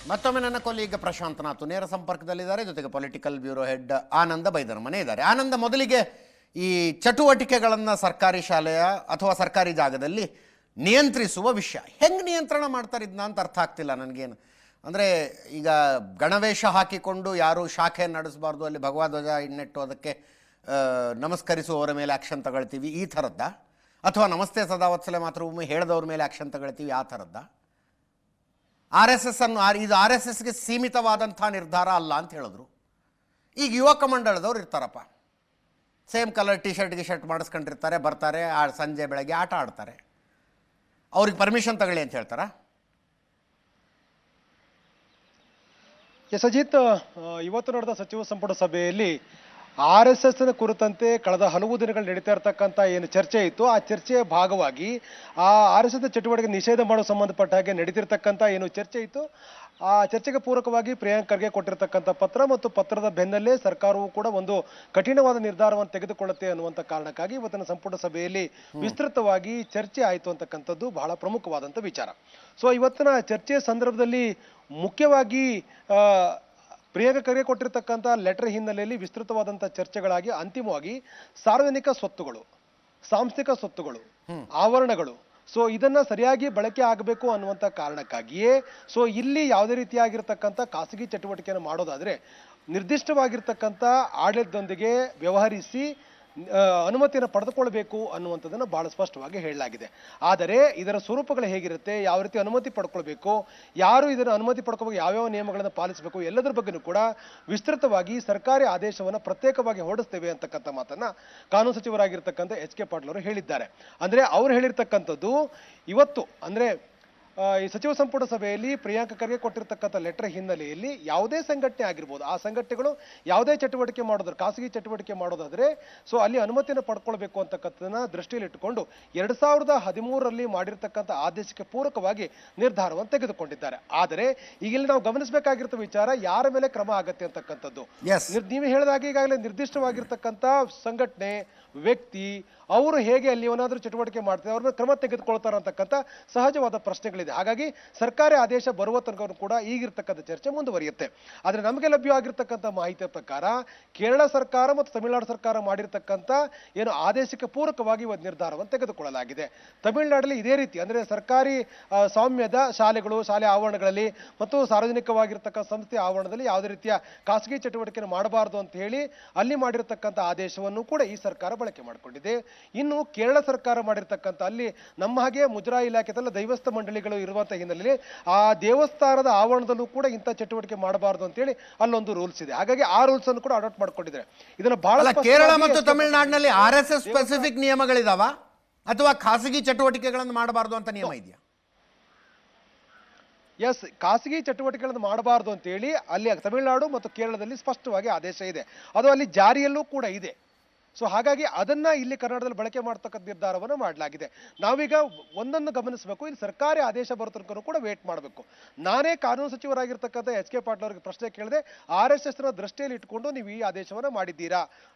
ಮತ್ತೊಮ್ಮೆ ನನ್ನ ಕೊಲೀಗ ಪ್ರಶಾಂತ್ ನಾಥ್ ನೇರ ಸಂಪರ್ಕದಲ್ಲಿದ್ದಾರೆ. ಜೊತೆಗೆ ಪೊಲಿಟಿಕಲ್ ಬ್ಯೂರೋ ಹೆಡ್ ಆನಂದ ಬೈದರಮನೆ ಇದ್ದಾರೆ. ಆನಂದ, ಮೊದಲಿಗೆ ಈ ಚಟುವಟಿಕೆಗಳನ್ನು ಸರ್ಕಾರಿ ಶಾಲೆಯ ಅಥವಾ ಸರ್ಕಾರಿ ಜಾಗದಲ್ಲಿ ನಿಯಂತ್ರಿಸುವ ವಿಷಯ ಹೆಂಗೆ ನಿಯಂತ್ರಣ ಮಾಡ್ತಾರೆ ಇದನ್ನ ಅಂತ ಅರ್ಥ ಆಗ್ತಿಲ್ಲ ನನಗೇನು. ಅಂದರೆ ಈಗ ಗಣವೇಶ ಹಾಕಿಕೊಂಡು ಯಾರು ಶಾಖೆ ನಡೆಸಬಾರ್ದು, ಅಲ್ಲಿ ಭಗವಧ್ವಜ ಇನ್ನೆಟ್ಟು ಅದಕ್ಕೆ ನಮಸ್ಕರಿಸುವವರ ಮೇಲೆ ಆ್ಯಕ್ಷನ್ ತಗೊಳ್ತೀವಿ ಈ ಥರದ್ದ, ಅಥವಾ ನಮಸ್ತೆ ಸದಾವತ್ಸಲೆ ಮಾತೃಭೂಮಿ ಹೇಳಿದವ್ರ ಮೇಲೆ ಆ್ಯಕ್ಷನ್ ತಗೊಳ್ತೀವಿ ಆ ಥರದ್ದ? RSS ಅನ್ನು ಇದು RSSಗೆ ಸೀಮಿತವಾದಂಥ ನಿರ್ಧಾರ ಅಲ್ಲ ಅಂತ ಹೇಳಿದ್ರು. ಈಗ ಯುವಕ ಮಂಡಳದವ್ರು ಇರ್ತಾರಪ್ಪ, ಸೇಮ್ ಕಲರ್ ಟಿ ಶರ್ಟ್ ಮಾಡಿಸ್ಕೊಂಡಿರ್ತಾರೆ, ಬರ್ತಾರೆ, ಸಂಜೆ ಬೆಳಗ್ಗೆ ಆಟ ಆಡ್ತಾರೆ, ಅವ್ರಿಗೆ ಪರ್ಮಿಷನ್ ತಗೊಳ್ಳಿ ಅಂತ ಹೇಳ್ತಾರಾ? ಎಸ್ ಅಜಿತ್, ಇವತ್ತು ನಡೆದ ಸಚಿವ ಸಂಪುಟ ಸಭೆಯಲ್ಲಿ RSS ಕುರಿತಂತೆ ಕಳೆದ ಹಲವು ದಿನಗಳು ನಡೀತಾ ಇರತಕ್ಕಂಥ ಏನು ಚರ್ಚೆ ಇತ್ತು, ಆ ಚರ್ಚೆಯ ಭಾಗವಾಗಿ ಆ RSS ಚಟುವಟಿಕೆ ನಿಷೇಧ ಮಾಡೋ ಸಂಬಂಧಪಟ್ಟ ಹಾಗೆ ನಡೀತಿರ್ತಕ್ಕಂಥ ಏನು ಚರ್ಚೆ ಇತ್ತು, ಆ ಚರ್ಚೆಗೆ ಪೂರಕವಾಗಿ ಪ್ರಿಯಾಂಕ್ ಖರ್ಗೆ ಕೊಟ್ಟಿರ್ತಕ್ಕಂಥ ಪತ್ರ ಮತ್ತು ಪತ್ರದ ಬೆನ್ನಲ್ಲೇ ಸರ್ಕಾರವು ಕೂಡ ಒಂದು ಕಠಿಣವಾದ ನಿರ್ಧಾರವನ್ನು ತೆಗೆದುಕೊಳ್ಳುತ್ತೆ ಅನ್ನುವಂಥ ಕಾರಣಕ್ಕಾಗಿ ಇವತ್ತಿನ ಸಂಪುಟ ಸಭೆಯಲ್ಲಿ ವಿಸ್ತೃತವಾಗಿ ಚರ್ಚೆ ಆಯಿತು ಅಂತಕ್ಕಂಥದ್ದು ಬಹಳ ಪ್ರಮುಖವಾದಂಥ ವಿಚಾರ. ಸೊ ಇವತ್ತಿನ ಚರ್ಚೆಯ ಸಂದರ್ಭದಲ್ಲಿ ಮುಖ್ಯವಾಗಿ ಪ್ರಿಯಾಂಕ್ ಖರ್ಗೆ ಕೊಟ್ಟಿರ್ತಕ್ಕಂಥ ಲೆಟರ್ ಹಿನ್ನೆಲೆಯಲ್ಲಿ ವಿಸ್ತೃತವಾದಂಥ ಚರ್ಚೆಗಳಾಗಿ ಅಂತಿಮವಾಗಿ ಸಾರ್ವಜನಿಕ ಸ್ವತ್ತುಗಳು, ಸಾಂಸ್ಥಿಕ ಸ್ವತ್ತುಗಳು, ಆವರಣಗಳು, ಸೊ ಇದನ್ನ ಸರಿಯಾಗಿ ಬಳಕೆ ಆಗಬೇಕು ಅನ್ನುವಂಥ ಕಾರಣಕ್ಕಾಗಿಯೇ ಸೊ ಇಲ್ಲಿ ಯಾವುದೇ ರೀತಿಯಾಗಿರ್ತಕ್ಕಂಥ ಖಾಸಗಿ ಚಟುವಟಿಕೆಯನ್ನು ಮಾಡೋದಾದ್ರೆ ನಿರ್ದಿಷ್ಟವಾಗಿರ್ತಕ್ಕಂಥ ಆಡಳಿತದೊಂದಿಗೆ ವ್ಯವಹರಿಸಿ ಅನುಮತಿಯನ್ನು ಪಡೆದುಕೊಳ್ಬೇಕು ಅನ್ನುವಂಥದ್ದನ್ನು ಬಹಳ ಸ್ಪಷ್ಟವಾಗಿ ಹೇಳಲಾಗಿದೆ. ಆದರೆ ಇದರ ಸ್ವರೂಪಗಳು ಹೇಗಿರುತ್ತೆ, ಯಾವ ರೀತಿ ಅನುಮತಿ ಪಡ್ಕೊಳ್ಬೇಕು, ಯಾರು ಇದನ್ನು ಅನುಮತಿ ಪಡ್ಕೋಬೇಕು, ಯಾವ್ಯಾವ ನಿಯಮಗಳನ್ನು ಪಾಲಿಸಬೇಕು, ಎಲ್ಲದರ ಬಗ್ಗೆನೂ ಕೂಡ ವಿಸ್ತೃತವಾಗಿ ಸರ್ಕಾರಿ ಆದೇಶವನ್ನು ಪ್ರತ್ಯೇಕವಾಗಿ ಹೊರಡಿಸ್ತೇವೆ ಅಂತಕ್ಕಂಥ ಮಾತನ್ನ ಕಾನೂನು ಸಚಿವರಾಗಿರ್ತಕ್ಕಂಥ HK ಪಾಟೀಲ್ ಅವರು ಹೇಳಿದ್ದಾರೆ. ಅಂದ್ರೆ ಅವ್ರು ಹೇಳಿರ್ತಕ್ಕಂಥದ್ದು ಇವತ್ತು ಅಂದ್ರೆ ಈ ಸಚಿವ ಸಂಪುಟ ಸಭೆಯಲ್ಲಿ ಪ್ರಿಯಾಂಕ್ ಖರ್ಗೆ ಕೊಟ್ಟಿರ್ತಕ್ಕಂಥ ಲೆಟರ್ ಹಿನ್ನೆಲೆಯಲ್ಲಿ ಯಾವುದೇ ಸಂಘಟನೆ ಆಗಿರ್ಬೋದು, ಆ ಸಂಘಟನೆಗಳು ಯಾವುದೇ ಚಟುವಟಿಕೆ ಮಾಡೋದಾದ್ರೆ, ಖಾಸಗಿ ಚಟುವಟಿಕೆ ಮಾಡೋದಾದ್ರೆ ಸೊ ಅಲ್ಲಿ ಅನುಮತಿಯನ್ನು ಪಡ್ಕೊಳ್ಬೇಕು ಅಂತಕ್ಕಂಥದ್ದನ್ನ ದೃಷ್ಟಿಯಲ್ಲಿ ಇಟ್ಟುಕೊಂಡು 2013ರಲ್ಲಿ ಮಾಡಿರ್ತಕ್ಕಂಥ ಆದೇಶಕ್ಕೆ ಪೂರಕವಾಗಿ ನಿರ್ಧಾರವನ್ನು ತೆಗೆದುಕೊಂಡಿದ್ದಾರೆ. ಆದರೆ ಈಗ ಇಲ್ಲಿ ನಾವು ಗಮನಿಸಬೇಕಾಗಿರುವ ವಿಚಾರ ಯಾರ ಮೇಲೆ ಕ್ರಮ ಆಗತ್ತೆ ಅಂತಕ್ಕಂಥದ್ದು. ನೀವು ಹೇಳಿದಾಗ ಈಗಾಗಲೇ ನಿರ್ದಿಷ್ಟವಾಗಿರ್ತಕ್ಕಂಥ ಸಂಘಟನೆ, ವ್ಯಕ್ತಿ, ಅವರು ಹೇಗೆ ಅಲ್ಲಿ ಏನಾದರೂ ಚಟುವಟಿಕೆ ಮಾಡ್ತಾರೆ, ಅವ್ರ ಮೇಲೆ ಕ್ರಮ ತೆಗೆದುಕೊಳ್ತಾರೆ ಅಂತಕ್ಕಂಥ ಸಹಜವಾದ ಪ್ರಶ್ನೆಗಳಿದೆ. ಹಾಗಾಗಿ ಸರ್ಕಾರಿ ಆದೇಶ ಬರುವ ತನಕ ಕೂಡ ಈಗಿರ್ತಕ್ಕಂಥ ಚರ್ಚೆ ಮುಂದುವರಿಯುತ್ತೆ. ಆದರೆ ನಮಗೆ ಲಭ್ಯವಾಗಿರ್ತಕ್ಕಂಥ ಮಾಹಿತಿಯ ಪ್ರಕಾರ ಕೇರಳ ಸರ್ಕಾರ ಮತ್ತು ತಮಿಳುನಾಡು ಸರ್ಕಾರ ಮಾಡಿರ್ತಕ್ಕಂಥ ಏನು ಆದೇಶಕ್ಕೆ ಪೂರಕವಾಗಿ ಇವತ್ತು ನಿರ್ಧಾರವನ್ನು ತೆಗೆದುಕೊಳ್ಳಲಾಗಿದೆ. ತಮಿಳುನಾಡಲ್ಲಿ ಇದೇ ರೀತಿ ಅಂದ್ರೆ ಸರ್ಕಾರಿ ಸ್ವಾಮ್ಯದ ಶಾಲೆಗಳು, ಶಾಲೆ ಆವರಣಗಳಲ್ಲಿ ಮತ್ತು ಸಾರ್ವಜನಿಕವಾಗಿರ್ತಕ್ಕಂಥ ಸಂಸ್ಥೆ ಆವರಣದಲ್ಲಿ ಯಾವುದೇ ರೀತಿಯ ಖಾಸಗಿ ಚಟುವಟಿಕೆಯನ್ನು ಮಾಡಬಾರದು ಅಂತ ಹೇಳಿ ಅಲ್ಲಿ ಮಾಡಿರ್ತಕ್ಕಂಥ ಆದೇಶವನ್ನು ಕೂಡ ಈ ಸರ್ಕಾರ ಬಳಕೆ ಮಾಡಿಕೊಂಡಿದೆ. ಇನ್ನು ಕೇರಳ ಸರ್ಕಾರ ಮಾಡಿರ್ತಕ್ಕಂಥ ಅಲ್ಲಿ ನಮ್ಮ ಹಾಗೆ ಮುಜರಾಯಿ ಇಲಾಖೆದಲ್ಲ ದೈವಸ್ಥ ಮಂಡಳಿಗಳು ಇರುವಂತಹ ಹಿನ್ನೆಲೆಯಲ್ಲಿ ಆ ದೇವಸ್ಥಾನದ ಆವರಣದಲ್ಲೂ ಕೂಡ ಇಂಥ ಚಟುವಟಿಕೆ ಮಾಡಬಾರದು ಅಂತ ಹೇಳಿ ಅಲ್ಲೊಂದು ರೂಲ್ಸ್ ಇದೆ. ಹಾಗಾಗಿ ಆ ರೂಲ್ಸ್ ಅನ್ನು ಕೂಡ ಅಡಾಪ್ಟ್ ಮಾಡ್ಕೊಂಡಿದ್ದಾರೆ. ಇದನ್ನ ಬಹಳ ಕೇರಳ ಮತ್ತು ತಮಿಳುನಾಡಿನಲ್ಲಿ RSS ಸ್ಪೆಸಿಫಿಕ್ ನಿಯಮಗಳಿದಾವ ಅಥವಾ ಖಾಸಗಿ ಚಟುವಟಿಕೆಗಳನ್ನು ಮಾಡಬಾರದು ಅಂತ ನಿಯಮ ಇದೆಯಾ? ಎಸ್, ಖಾಸಗಿ ಚಟುವಟಿಕೆಗಳನ್ನು ಮಾಡಬಾರದು ಅಂತ ಹೇಳಿ ಅಲ್ಲಿ ತಮಿಳುನಾಡು ಮತ್ತು ಕೇರಳದಲ್ಲಿ ಸ್ಪಷ್ಟವಾಗಿ ಆದೇಶ ಇದೆ, ಅದು ಅಲ್ಲಿ ಜಾರಿಯಲ್ಲೂ ಕೂಡ ಇದೆ. ಸೊ ಹಾಗಾಗಿ ಅದನ್ನ ಇಲ್ಲಿ ಕರ್ನಾಟಕದಲ್ಲಿ ಬಳಕೆ ಮಾಡತಕ್ಕಂಥ ನಿರ್ಧಾರವನ್ನು ಮಾಡಲಾಗಿದೆ. ನಾವೀಗ ಒಂದನ್ನು ಗಮನಿಸಬೇಕು, ಇಲ್ಲಿ ಸರ್ಕಾರಿ ಆದೇಶ ಬರೋ ತನಕ ಕೂಡ ವೇಟ್ ಮಾಡಬೇಕು. ನಾನೇ ಕಾನೂನು ಸಚಿವರಾಗಿರ್ತಕ್ಕಂಥ HK ಪಾಟೀಲ್ ಅವರಿಗೆ ಪ್ರಶ್ನೆ ಕೇಳಿದೆ, RSS ದೃಷ್ಟಿಯಲ್ಲಿ ಇಟ್ಕೊಂಡು ನೀವು ಈ ಆದೇಶವನ್ನು ಮಾಡಿದ್ದೀರಾ?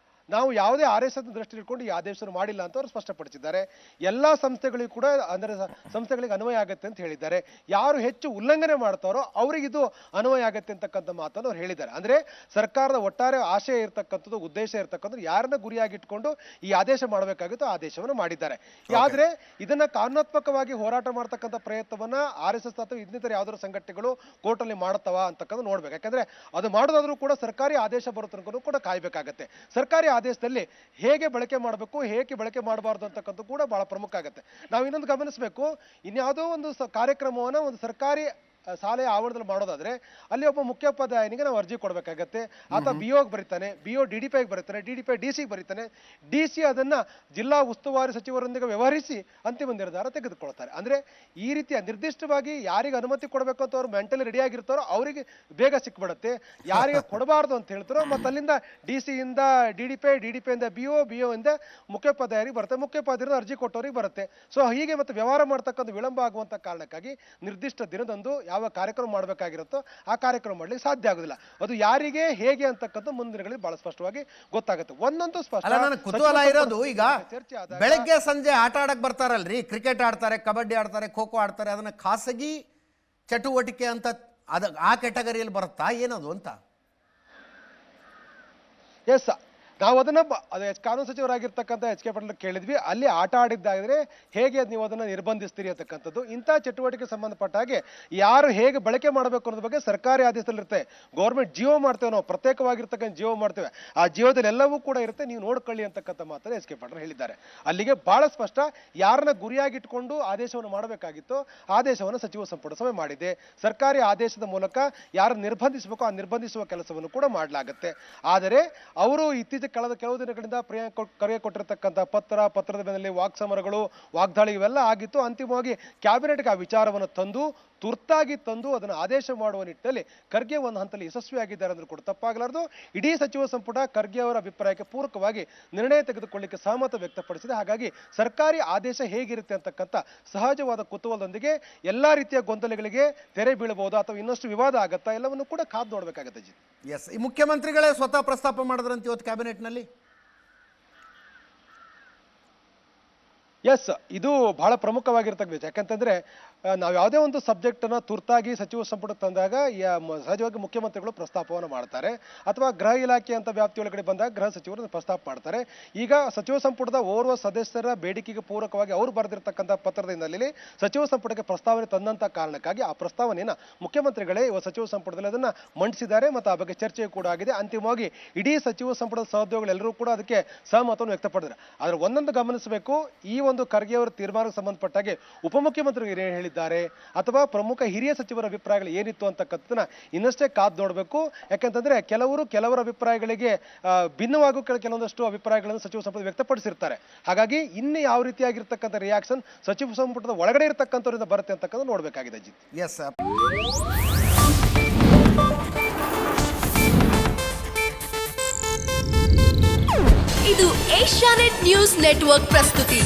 ನಾವು ಯಾವುದೇ RSS ದೃಷ್ಟಿಯಲ್ಲಿ ಇಟ್ಕೊಂಡು ಈ ಆದೇಶವನ್ನು ಮಾಡಿಲ್ಲ ಅಂತ ಅವರು ಸ್ಪಷ್ಟಪಡಿಸಿದ್ದಾರೆ. ಎಲ್ಲಾ ಸಂಸ್ಥೆಗಳಿಗೂ ಕೂಡ ಅಂದ್ರೆ ಸಂಸ್ಥೆಗಳಿಗೆ ಅನ್ವಯ ಆಗುತ್ತೆ ಅಂತ ಹೇಳಿದ್ದಾರೆ. ಯಾರು ಹೆಚ್ಚು ಉಲ್ಲಂಘನೆ ಮಾಡ್ತಾರೋ ಅವರಿಗೆ ಇದು ಅನ್ವಯ ಆಗುತ್ತೆ ಅಂತಕ್ಕಂಥ ಮಾತನ್ನು ಅವ್ರು ಹೇಳಿದ್ದಾರೆ. ಅಂದ್ರೆ ಸರ್ಕಾರದ ಒಟ್ಟಾರೆ ಆಶಯ ಇರ್ತಕ್ಕಂಥದ್ದು, ಉದ್ದೇಶ ಇರ್ತಕ್ಕಂಥದ್ದು ಯಾರನ್ನ ಗುರಿಯಾಗಿಟ್ಕೊಂಡು ಈ ಆದೇಶ ಮಾಡಬೇಕಾಗಿತ್ತು ಆದೇಶವನ್ನು ಮಾಡಿದ್ದಾರೆ. ಆದ್ರೆ ಇದನ್ನ ಕಾನೂನಾತ್ಮಕವಾಗಿ ಹೋರಾಟ ಮಾಡ್ತಕ್ಕಂಥ ಪ್ರಯತ್ನವನ್ನ RSS ಅಥವಾ ಇನ್ನಿತರ ಯಾವ್ದಾದ್ರು ಸಂಘಟನೆಗಳು ಕೋರ್ಟ್ ಅಲ್ಲಿ ಮಾಡುತ್ತವ ಅಂತಕ್ಕಂಥ ನೋಡ್ಬೇಕು. ಯಾಕಂದ್ರೆ ಅದು ಮಾಡೋದಾದ್ರೂ ಕೂಡ ಸರ್ಕಾರಿ ಆದೇಶ ಬರೋ ತನಕ ಕೂಡ ಕಾಯ್ಬೇಕಾಗತ್ತೆ. ಸರ್ಕಾರಿ ಆದೇಶದಲ್ಲಿ ಹೇಗೆ ಬಳಕೆ ಮಾಡಬೇಕು, ಹೇಗೆ ಬಳಕೆ ಮಾಡಬಾರ್ದು ಅಂತಕ್ಕಂಥ ಕೂಡ ಬಹಳ ಪ್ರಮುಖ ಆಗುತ್ತೆ. ನಾವು ಇನ್ನೊಂದು ಗಮನಿಸಬೇಕು, ಇನ್ಯಾವುದೋ ಒಂದು ಕಾರ್ಯಕ್ರಮವನ್ನ ಒಂದು ಸರ್ಕಾರಿ ಶಾಲೆಯ ಆವರಣದಲ್ಲಿ ಮಾಡೋದಾದ್ರೆ ಅಲ್ಲಿ ಒಬ್ಬ ಮುಖ್ಯೋಪಾಧ್ಯಾಯನಿಗೆ ನಾವು ಅರ್ಜಿ ಕೊಡಬೇಕಾಗತ್ತೆ. ಆತ BO ಬರೀತಾನೆ, BO DDP ಬರೀತಾನೆ, DDP DC ಬರೀತಾನೆ, DC ಅದನ್ನ ಜಿಲ್ಲಾ ಉಸ್ತುವಾರಿ ಸಚಿವರೊಂದಿಗೆ ವ್ಯವಹರಿಸಿ ಅಂತಿಮ ನಿರ್ಧಾರ ತೆಗೆದುಕೊಳ್ತಾರೆ. ಅಂದ್ರೆ ಈ ರೀತಿಯ ನಿರ್ದಿಷ್ಟವಾಗಿ ಯಾರಿಗೆ ಅನುಮತಿ ಕೊಡಬೇಕು ಅಂತ ಅವ್ರು ಮೆಂಟಲಿ ರೆಡಿ ಆಗಿರ್ತಾರೋ ಅವರಿಗೆ ಬೇಗ ಸಿಕ್ಬಿಡುತ್ತೆ, ಯಾರಿಗೆ ಕೊಡಬಾರ್ದು ಅಂತ ಹೇಳ್ತಾರೋ ಮತ್ತೆ ಅಲ್ಲಿಂದ DC ಇಂದ DDP ಇಂದ BO ಇಂದ ಮುಖ್ಯೋಪಾಧ್ಯಾಯರಿಗೆ ಬರುತ್ತೆ, ಮುಖ್ಯೋಪಾಧ್ಯಾಯರಿಂದ ಅರ್ಜಿ ಕೊಟ್ಟವರಿಗೆ ಬರುತ್ತೆ. ಸೊ ಹೀಗೆ ಮತ್ತೆ ವ್ಯವಹಾರ ಮಾಡ್ತಕ್ಕಂಥ ವಿಳಂಬ ಆಗುವಂತ ಕಾರಣಕ್ಕಾಗಿ ನಿರ್ದಿಷ್ಟ ದಿನದಂದು ಯಾವ ಕಾರ್ಯಕ್ರಮ ಮಾಡಬೇಕಾಗಿರುತ್ತೋ ಆ ಕಾರ್ಯಕ್ರಮ ಮಾಡ್ಲಿಕ್ಕೆ ಸಾಧ್ಯ ಆಗುದಿಲ್ಲ. ಅದು ಯಾರಿಗೆ ಹೇಗೆ ಅಂತಕ್ಕಂಥ ಮುಂದಿನಗಳಲ್ಲಿ ಬಹಳ ಸ್ಪಷ್ಟವಾಗಿ ಗೊತ್ತಾಗುತ್ತೆ. ಒಂದೊಂದು ಸ್ಪಷ್ಟ. ನನ್ನ ಕುತೂಹಲ ಇರೋದು, ಈಗ ಬೆಳಗ್ಗೆ ಸಂಜೆ ಆಟ ಆಡಕ್ ಬರ್ತಾರಲ್ರಿ, ಕ್ರಿಕೆಟ್ ಆಡ್ತಾರೆ, ಕಬಡ್ಡಿ ಆಡ್ತಾರೆ, ಖೋ ಖೋ ಆಡ್ತಾರೆ, ಅದನ್ನ ಖಾಸಗಿ ಚಟುವಟಿಕೆ ಅಂತ ಆ ಕೆಟಗರಿಯಲ್ಲಿ ಬರುತ್ತಾ ಏನದು ಅಂತ? ಎಸ್, ನಾವು ಅದನ್ನ ಕಾನೂನು ಸಚಿವರಾಗಿರ್ತಕ್ಕಂಥ ಎಚ್ ಕೆ ಪಾಟೀಲ್ ಕೇಳಿದ್ವಿ. ಅಲ್ಲಿ ಆಟ ಆಡಿದ್ದಾದ್ರೆ ಹೇಗೆ ನೀವು ಅದನ್ನ ನಿರ್ಬಂಧಿಸ್ತೀರಿ ಅಂತಕ್ಕಂಥದ್ದು. ಇಂಥ ಚಟುವಟಿಕೆ ಸಂಬಂಧಪಟ್ಟ ಹಾಗೆ ಯಾರು ಹೇಗೆ ಬಳಕೆ ಮಾಡಬೇಕು ಅನ್ನೋದ್ರ ಬಗ್ಗೆ ಸರ್ಕಾರಿ ಆದೇಶದಲ್ಲಿರುತ್ತೆ. ಗೌರ್ಮೆಂಟ್ ಜಿಯೋ ಮಾಡ್ತೇವೆ, ನಾವು ಪ್ರತ್ಯೇಕವಾಗಿರ್ತಕ್ಕಂಥ ಜಿಯೋ ಮಾಡ್ತೇವೆ, ಆ ಜಿಯೋದಲ್ಲಿ ಎಲ್ಲವೂ ಕೂಡ ಇರುತ್ತೆ, ನೀವು ನೋಡ್ಕೊಳ್ಳಿ ಅಂತಕ್ಕಂಥ ಮಾತನ್ನು ಎಚ್ ಕೆ ಪಾಟೀಲ್ ಹೇಳಿದ್ದಾರೆ. ಅಲ್ಲಿಗೆ ಬಹಳ ಸ್ಪಷ್ಟ, ಯಾರನ್ನ ಗುರಿಯಾಗಿಟ್ಕೊಂಡು ಆದೇಶವನ್ನು ಮಾಡಬೇಕಾಗಿತ್ತು ಆದೇಶವನ್ನು ಸಚಿವ ಸಂಪುಟ ಸಭೆ ಮಾಡಿದೆ. ಸರ್ಕಾರಿ ಆದೇಶದ ಮೂಲಕ ಯಾರನ್ನು ನಿರ್ಬಂಧಿಸಬೇಕು ಆ ನಿರ್ಬಂಧಿಸುವ ಕೆಲಸವನ್ನು ಕೂಡ ಮಾಡಲಾಗುತ್ತೆ. ಆದರೆ ಅವರು ಇತ್ತೀಚೆಗೆ ಕಳೆದ ಕೆಲವು ದಿನಗಳಿಂದ ಕರೆ ಕೊಟ್ಟಿರತಕ್ಕಂಥ ಪತ್ರದ ಮೇಲೆ ವಾಕ್ಸಮರಗಳು, ವಾಗ್ದಾಳಿ ಇವೆಲ್ಲ ಆಗಿತ್ತು. ಅಂತಿಮವಾಗಿ ಕ್ಯಾಬಿನೆಟ್ಗೆ ಆ ವಿಚಾರವನ್ನು ತುರ್ತಾಗಿ ತಂದು ಅದನ್ನು ಆದೇಶ ಮಾಡುವ ನಿಟ್ಟಿನಲ್ಲಿ ಖರ್ಗೆ ಒಂದು ಹಂತದಲ್ಲಿ ಯಶಸ್ವಿಯಾಗಿದ್ದಾರೆ ಅಂದ್ರೂ ಕೂಡ ತಪ್ಪಾಗಲಾರದು. ಇಡೀ ಸಚಿವ ಸಂಪುಟ ಖರ್ಗೆ ಅವರ ಅಭಿಪ್ರಾಯಕ್ಕೆ ಪೂರಕವಾಗಿ ನಿರ್ಣಯ ತೆಗೆದುಕೊಳ್ಳಿಕ್ಕೆ ಸಹಮತ ವ್ಯಕ್ತಪಡಿಸಿದೆ. ಹಾಗಾಗಿ ಸರ್ಕಾರಿ ಆದೇಶ ಹೇಗಿರುತ್ತೆ ಅಂತಕ್ಕಂಥ ಸಹಜವಾದ ಕುತೂಹಲದೊಂದಿಗೆ ಎಲ್ಲಾ ರೀತಿಯ ಗೊಂದಲಗಳಿಗೆ ತೆರೆ ಬೀಳಬಹುದಾ ಅಥವಾ ಇನ್ನಷ್ಟು ವಿವಾದ ಆಗತ್ತಾ ಎಲ್ಲವನ್ನು ಕೂಡ ಕಾದು ನೋಡಬೇಕಾಗತ್ತೆ. ಎಸ್, ಈ ಮುಖ್ಯಮಂತ್ರಿಗಳೇ ಸ್ವತಃ ಪ್ರಸ್ತಾಪ ಮಾಡಿದ್ರಂತ ಇವತ್ತು ಕ್ಯಾಬಿನೆಟ್ನಲ್ಲಿ. ಎಸ್, ಇದು ಬಹಳ ಪ್ರಮುಖವಾಗಿರ್ತಕ್ಕಂಥ. ಯಾಕಂತಂದ್ರೆ ನಾವು ಯಾವುದೇ ಒಂದು ಸಬ್ಜೆಕ್ಟ್ ಅನ್ನ ತುರ್ತಾಗಿ ಸಚಿವ ಸಂಪುಟ ತಂದಾಗ ಸಹಜವಾಗಿ ಮುಖ್ಯಮಂತ್ರಿಗಳು ಪ್ರಸ್ತಾಪವನ್ನು ಮಾಡ್ತಾರೆ, ಅಥವಾ ಗೃಹ ಇಲಾಖೆ ಅಂತ ವ್ಯಾಪ್ತಿಯೊಳಗಡೆ ಬಂದಾಗ ಗೃಹ ಸಚಿವರು ಪ್ರಸ್ತಾಪ ಮಾಡ್ತಾರೆ. ಈಗ ಸಚಿವ ಸಂಪುಟದ ಓರ್ವ ಸದಸ್ಯರ ಬೇಡಿಕೆಗೆ ಪೂರಕವಾಗಿ ಅವರು ಬರೆದಿರ್ತಕ್ಕಂಥ ಪತ್ರದ ಹಿನ್ನೆಲೆಯಲ್ಲಿ ಸಚಿವ ಸಂಪುಟಕ್ಕೆ ಪ್ರಸ್ತಾವನೆ ತಂದಂತ ಕಾರಣಕ್ಕಾಗಿ ಆ ಪ್ರಸ್ತಾವನೆಯನ್ನ ಮುಖ್ಯಮಂತ್ರಿಗಳೇ ಸಚಿವ ಸಂಪುಟದಲ್ಲಿ ಅದನ್ನ ಮಂಡಿಸಿದ್ದಾರೆ ಮತ್ತು ಆ ಬಗ್ಗೆ ಚರ್ಚೆ ಕೂಡ ಆಗಿದೆ. ಅಂತಿಮವಾಗಿ ಇಡೀ ಸಚಿವ ಸಂಪುಟದ ಸಹೋದ್ಯೋಗಿಗಳೆಲ್ಲರೂ ಕೂಡ ಅದಕ್ಕೆ ಸಹಮತವನ್ನು ವ್ಯಕ್ತಪಡಿಸಿದ್ದಾರೆ. ಆದ್ರೆ ಒಂದೊಂದು ಗಮನಿಸಬೇಕು, ಈ ಒಂದು ಖರ್ಗೆ ಅವರ ತೀರ್ಮಾನಕ್ಕೆ ಸಂಬಂಧಪಟ್ಟಾಗೆ ಉಪಮುಖ್ಯಮಂತ್ರಿಗಳು ಏನು ಹೇಳಿದ್ದಾರೆ ಅಥವಾ ಪ್ರಮುಖ ಹಿರಿಯ ಸಚಿವರ ಅಭಿಪ್ರಾಯಗಳು ಏನಿತ್ತು ಅಂತಕ್ಕಂಥದ್ದನ್ನ ಇನ್ನಷ್ಟೇ ಕಾದು ನೋಡಬೇಕು. ಯಾಕಂತಂದ್ರೆ ಕೆಲವರ ಅಭಿಪ್ರಾಯಗಳಿಗೆ ಭಿನ್ನವಾಗೂ ಕೆಲವೊಂದಷ್ಟು ಅಭಿಪ್ರಾಯಗಳನ್ನು ಸಚಿವ ಸಂಪುಟ ವ್ಯಕ್ತಪಡಿಸಿರ್ತಾರೆ. ಹಾಗಾಗಿ ಇನ್ನು ಯಾವ ರೀತಿಯಾಗಿರ್ತಕ್ಕಂಥ ರಿಯಾಕ್ಷನ್ ಸಚಿವ ಸಂಪುಟದ ಒಳಗಡೆ ಇರತಕ್ಕಂಥವರಿಂದ ಬರುತ್ತೆ ಅಂತಕ್ಕಂಥ ನೋಡಬೇಕಾಗಿದೆ. ಅಜಿತ್, ಎಸ್, ಇದು ಏಷ್ಯಾನೆಟ್ ನ್ಯೂಸ್ ನೆಟ್ವರ್ಕ್ ಪ್ರಸ್ತುತಿ.